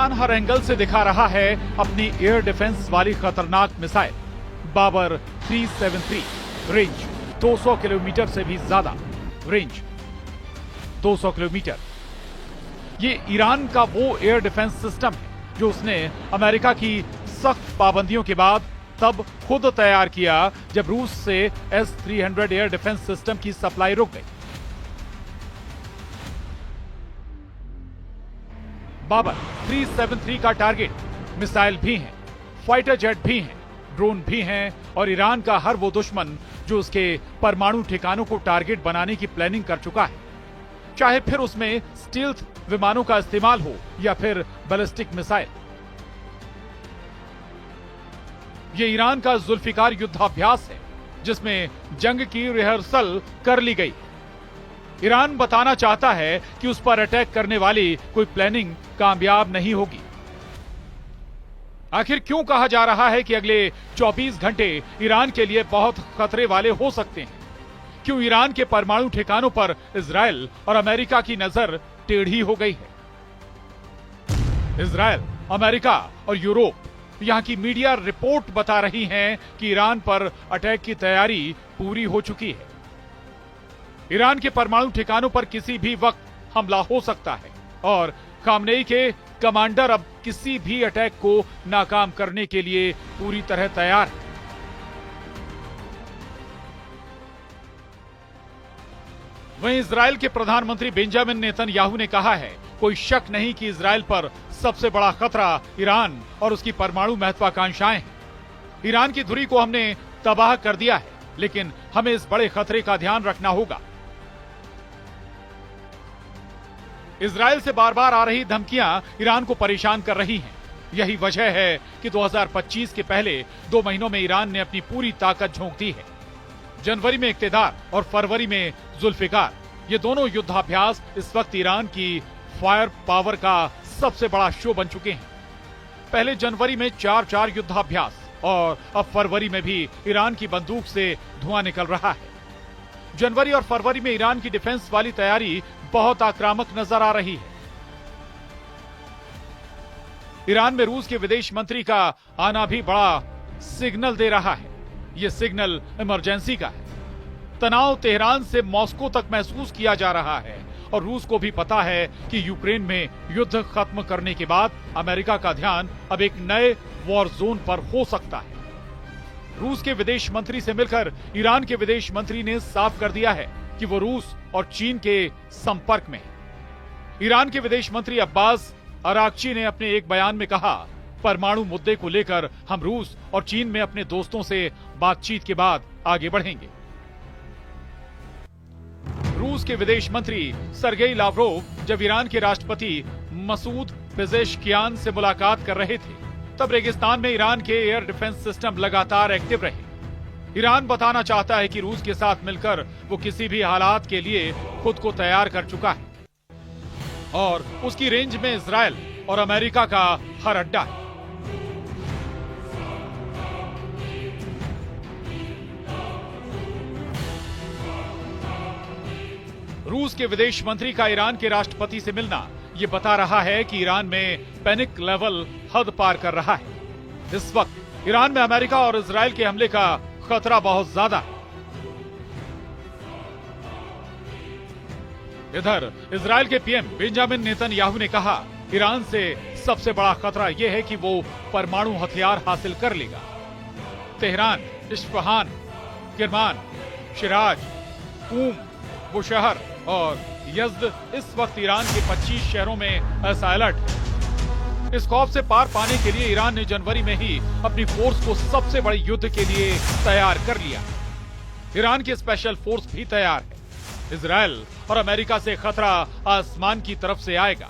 पाकिस्तान हर angle से दिखा रहा है अपनी एयर डिफेंस वाली खतरनाक मिसाइल बाबर 373, रेंज 200 किलोमीटर से भी ज्यादा, रेंज 200 किलोमीटर। ये ईरान का वो एयर डिफेंस सिस्टम है जो उसने अमेरिका की सख्त पाबंदियों के बाद तब खुद तैयार किया जब रूस से S-300 एयर डिफेंस सिस्टम की सप्लाई रुक गई। बाबर 373 का टारगेट मिसाइल भी हैं, फाइटर जेट भी हैं, ड्रोन भी हैं और ईरान का हर वो दुश्मन जो उसके परमाणु ठिकानों को टारगेट बनाने की प्लानिंग कर चुका है, चाहे फिर उसमें स्टील्थ विमानों का इस्तेमाल हो या फिर बैलिस्टिक मिसाइल। ये ईरान का जुल्फिकार युद्धाभ्यास है जिसमें जंग की रिहर्सल कर ली गई। ईरान बताना चाहता है कि उस पर अटैक करने वाली कोई प्लानिंग कामयाब नहीं होगी। आखिर क्यों कहा जा रहा है कि अगले 24 घंटे ईरान के लिए बहुत खतरे वाले हो सकते हैं? क्यों ईरान के परमाणु ठिकानों पर इजराइल और अमेरिका की नजर टेढ़ी हो गई है? इजराइल, अमेरिका और यूरोप, यहां की मीडिया रिपोर्ट बता रही हैं कि ईरान पर अटैक की तैयारी पूरी हो चुकी है। ईरान के परमाणु ठिकानों पर किसी भी वक्त हमला हो सकता है और खामनेई के कमांडर अब किसी भी अटैक को नाकाम करने के लिए पूरी तरह तैयार है। वहीं इजराइल के प्रधानमंत्री बेंजामिन नेतन्याहू ने कहा है, कोई शक नहीं कि इजराइल पर सबसे बड़ा खतरा ईरान और उसकी परमाणु महत्वाकांक्षाएं हैं। ईरान की धुरी को हमने तबाह कर दिया है, लेकिन हमें इस बड़े खतरे का ध्यान रखना होगा। इजराइल से बार बार आ रही धमकियां ईरान को परेशान कर रही हैं। यही वजह है कि 2025 के पहले 2 महीनों में ईरान ने अपनी पूरी ताकत झोंक दी है। जनवरी में इक्तेदार और फरवरी में जुल्फिकार, ये दोनों युद्धाभ्यास इस वक्त ईरान की फायर पावर का सबसे बड़ा शो बन चुके हैं। पहले जनवरी में 4 युद्धाभ्यास और अब फरवरी में भी ईरान की बंदूक से धुआं निकल रहा है। जनवरी और फरवरी में ईरान की डिफेंस वाली तैयारी बहुत आक्रामक नजर आ रही है। ईरान में रूस के विदेश मंत्री का आना भी बड़ा सिग्नल दे रहा है। यह सिग्नल इमरजेंसी का है। तनाव तेहरान से मॉस्को तक महसूस किया जा रहा है और रूस को भी पता है कि यूक्रेन में युद्ध खत्म करने के बाद अमेरिका का ध्यान अब एक नए वॉर जोन पर हो सकता है। रूस के विदेश मंत्री से मिलकर ईरान के विदेश मंत्री ने साफ कर दिया है कि वो रूस और चीन के संपर्क में है। ईरान के विदेश मंत्री अब्बास अराक्ची ने अपने एक बयान में कहा, परमाणु मुद्दे को लेकर हम रूस और चीन में अपने दोस्तों से बातचीत के बाद आगे बढ़ेंगे। रूस के विदेश मंत्री सरगेई लावरोव जब ईरान के राष्ट्रपति मसूद पेजेश्कियान से मुलाकात कर रहे थे, तब रेगिस्तान में ईरान के एयर डिफेंस सिस्टम लगातार एक्टिव रहे। ईरान बताना चाहता है कि रूस के साथ मिलकर वो किसी भी हालात के लिए खुद को तैयार कर चुका है और उसकी रेंज में इजराइल और अमेरिका का हर अड्डा है। रूस के विदेश मंत्री का ईरान के राष्ट्रपति से मिलना ये बता रहा है कि ईरान में पैनिक लेवल हद पार कर रहा है। इस वक्त ईरान में अमेरिका और इजराइल के हमले का खतरा बहुत ज्यादा है। इधर इजराइल के पीएम बेंजामिन नेतन्याहू ने कहा, ईरान से सबसे बड़ा खतरा यह है कि वो परमाणु हथियार हासिल कर लेगा। तेहरान, इस्फहान, किरमान, शिराज, कूम, बुशहर और यज़्द इस वक्त ईरान के 25 शहरों में ऐसा अलर्ट है। इस खौफ से पार पाने के लिए ईरान ने जनवरी में ही अपनी फोर्स को सबसे बड़े युद्ध के लिए तैयार कर लिया। ईरान की स्पेशल फोर्स भी तैयार है। इजराइल और अमेरिका से खतरा आसमान की तरफ से आएगा,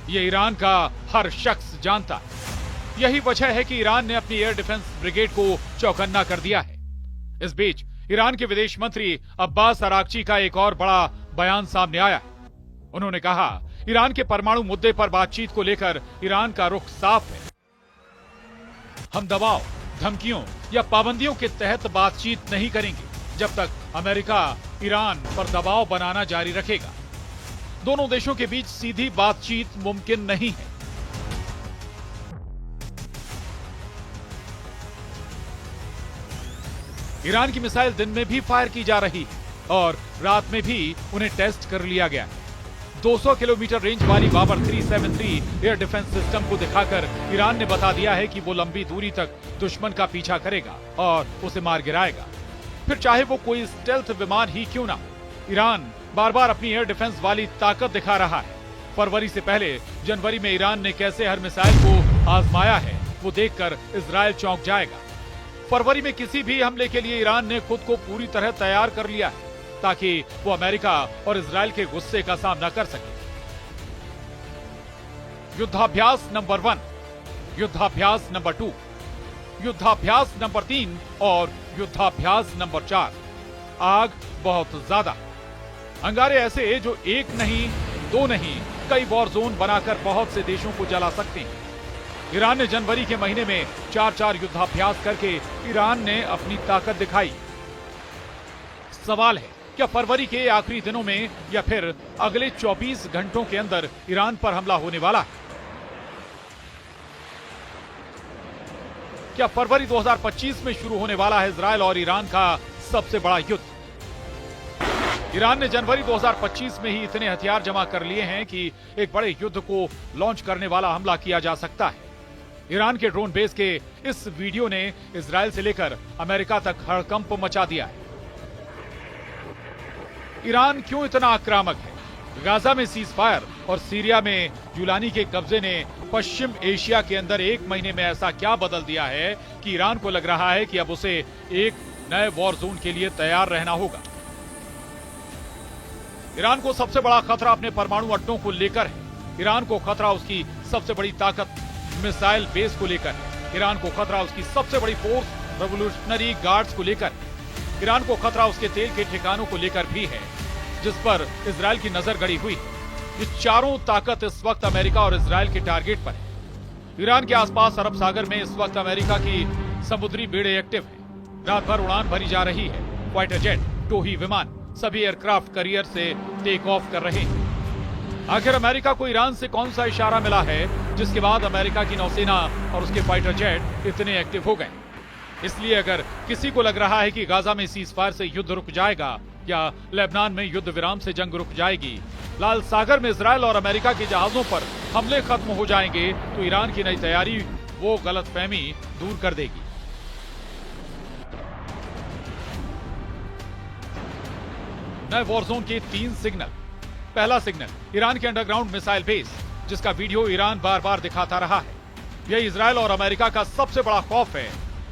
ये ईरान का हर शख्स जानता है। यही वजह है कि ईरान ने अपनी एयर डिफेंस ब्रिगेड को चौकन्ना कर दिया है। इस बीच ईरान के विदेश मंत्री अब्बास अराक्ची का एक और बड़ा बयान सामने आया है। उन्होंने कहा, ईरान के परमाणु मुद्दे पर बातचीत को लेकर ईरान का रुख साफ है। हम दबाव, धमकियों या पाबंदियों के तहत बातचीत नहीं करेंगे जब तक अमेरिका ईरान पर दबाव बनाना जारी रखेगा। दोनों देशों के बीच सीधी बातचीत मुमकिन नहीं है। ईरान की मिसाइल दिन में भी फायर की जा रही है और रात में भी उन्हें टेस्ट कर लिया गया। 200 किलोमीटर रेंज वाली बाबर 373 एयर डिफेंस सिस्टम को दिखाकर ईरान ने बता दिया है कि वो लंबी दूरी तक दुश्मन का पीछा करेगा और उसे मार गिराएगा, फिर चाहे वो कोई स्टेल्थ विमान ही क्यों ना। ईरान बार बार अपनी एयर डिफेंस वाली ताकत दिखा रहा है। फरवरी से पहले जनवरी में ईरान ने कैसे हर मिसाइल को आजमाया है वो देखकर इजराइल चौंक जाएगा। फरवरी में किसी भी हमले के लिए ईरान ने खुद को पूरी तरह तैयार कर लिया है ताकि वो अमेरिका और इजराइल के गुस्से का सामना कर सके। युद्धाभ्यास नंबर 1, युद्धाभ्यास नंबर 2, युद्धाभ्यास नंबर 3 और युद्धाभ्यास नंबर 4। आग बहुत ज्यादा, अंगारे ऐसे जो एक नहीं, दो नहीं, कई वॉर जोन बनाकर बहुत से देशों को जला सकते हैं। ईरान ने जनवरी के महीने में 4 युद्धाभ्यास करके ईरान ने अपनी ताकत दिखाई। सवाल है क्या फरवरी के आखिरी दिनों में या फिर अगले 24 घंटों के अंदर ईरान पर हमला होने वाला है? क्या फरवरी 2025 में शुरू होने वाला है इजराइल और ईरान का सबसे बड़ा युद्ध? ईरान ने जनवरी 2025 में ही इतने हथियार जमा कर लिए हैं कि एक बड़े युद्ध को लॉन्च करने वाला हमला किया जा सकता है। ईरान के ड्रोन बेस के इस वीडियो ने इजराइल से लेकर अमेरिका तक हड़कंप मचा दिया है। ईरान क्यों इतना आक्रामक है? गाजा में सीज फायर और सीरिया में जुलानी के कब्जे ने पश्चिम एशिया के अंदर एक महीने में ऐसा क्या बदल दिया है कि ईरान को लग रहा है कि अब उसे एक नए वॉर जोन के लिए तैयार रहना होगा। ईरान को सबसे बड़ा खतरा अपने परमाणु अड्डों को लेकर है। ईरान को खतरा उसकी सबसे बड़ी ताकत मिसाइल बेस को लेकर है। ईरान को खतरा उसकी सबसे बड़ी फोर्स रेवोल्यूशनरी गार्ड्स को लेकर है। ईरान को खतरा उसके तेल के ठिकानों को लेकर भी है जिस पर इजराइल की नजर गड़ी हुई है। ये चारों ताकत इस वक्त अमेरिका और इजराइल के टारगेट पर है। ईरान के आसपास अरब सागर में इस वक्त अमेरिका की समुद्री बेड़े एक्टिव है। रात भर उड़ान भरी जा रही है। फाइटर जेट, टोही विमान सभी एयरक्राफ्ट करियर से टेक ऑफ कर रहे हैं। आखिर अमेरिका को ईरान से कौन सा इशारा मिला है जिसके बाद अमेरिका की नौसेना और उसके फाइटर जेट इतने एक्टिव हो गए? इसलिए अगर किसी को लग रहा है कि गाजा में सीज फायर से युद्ध रुक जाएगा या लेबनान में युद्ध विराम से जंग रुक जाएगी, लाल सागर में इजराइल और अमेरिका के जहाजों पर हमले खत्म हो जाएंगे, तो ईरान की नई तैयारी वो गलतफहमी दूर कर देगी। नए वॉर जोन के 3 सिग्नल। पहला सिग्नल, ईरान के अंडरग्राउंड मिसाइल बेस जिसका वीडियो ईरान बार बार दिखाता रहा है। यह इजराइल और अमेरिका का सबसे बड़ा खौफ है।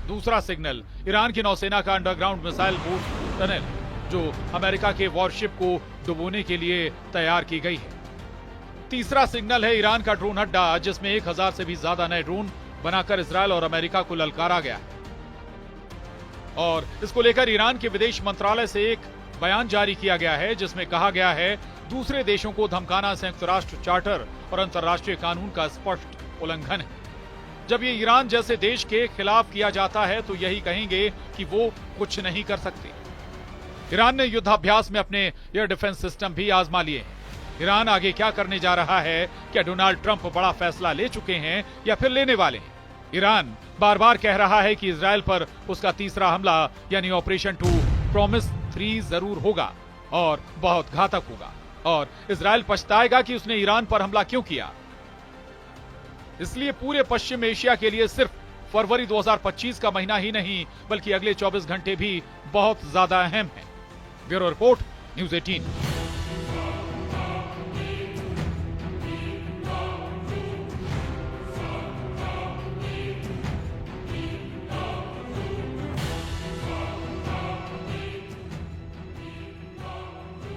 दूसरा सिग्नल, ईरान की नौसेना का अंडरग्राउंड मिसाइल बूट टनल जो अमेरिका के वॉरशिप को डुबोने के लिए तैयार की गई है। तीसरा सिग्नल है ईरान का ड्रोन अड्डा जिसमें 1000 से भी ज्यादा नए ड्रोन बनाकर इजराइल और अमेरिका को ललकारा गया है। और इसको लेकर ईरान के विदेश मंत्रालय से एक बयान जारी किया गया है जिसमें कहा गया है दूसरे देशों को धमकाना संयुक्त राष्ट्र चार्टर और अंतर्राष्ट्रीय कानून का स्पष्ट उल्लंघन है। जब ये ईरान जैसे देश के खिलाफ किया जाता है तो यही कहेंगे कि वो कुछ नहीं कर सकते। ईरान ने युद्धाभ्यास में अपने एयर डिफेंस सिस्टम भी आजमा लिए हैं। ईरान आगे क्या करने जा रहा है? क्या डोनाल्ड ट्रंप बड़ा फैसला ले चुके हैं या फिर लेने वाले हैं? ईरान बार बार कह रहा है कि इजराइल पर उसका तीसरा हमला यानी ऑपरेशन 2 प्रॉमिस 3 जरूर होगा और बहुत घातक होगा और इजराइल पछताएगा कि उसने ईरान पर हमला क्यों किया। इसलिए पूरे पश्चिम एशिया के लिए सिर्फ फरवरी 2025 का महीना ही नहीं बल्कि अगले 24 घंटे भी बहुत ज्यादा अहम है। Bureau report, news 18।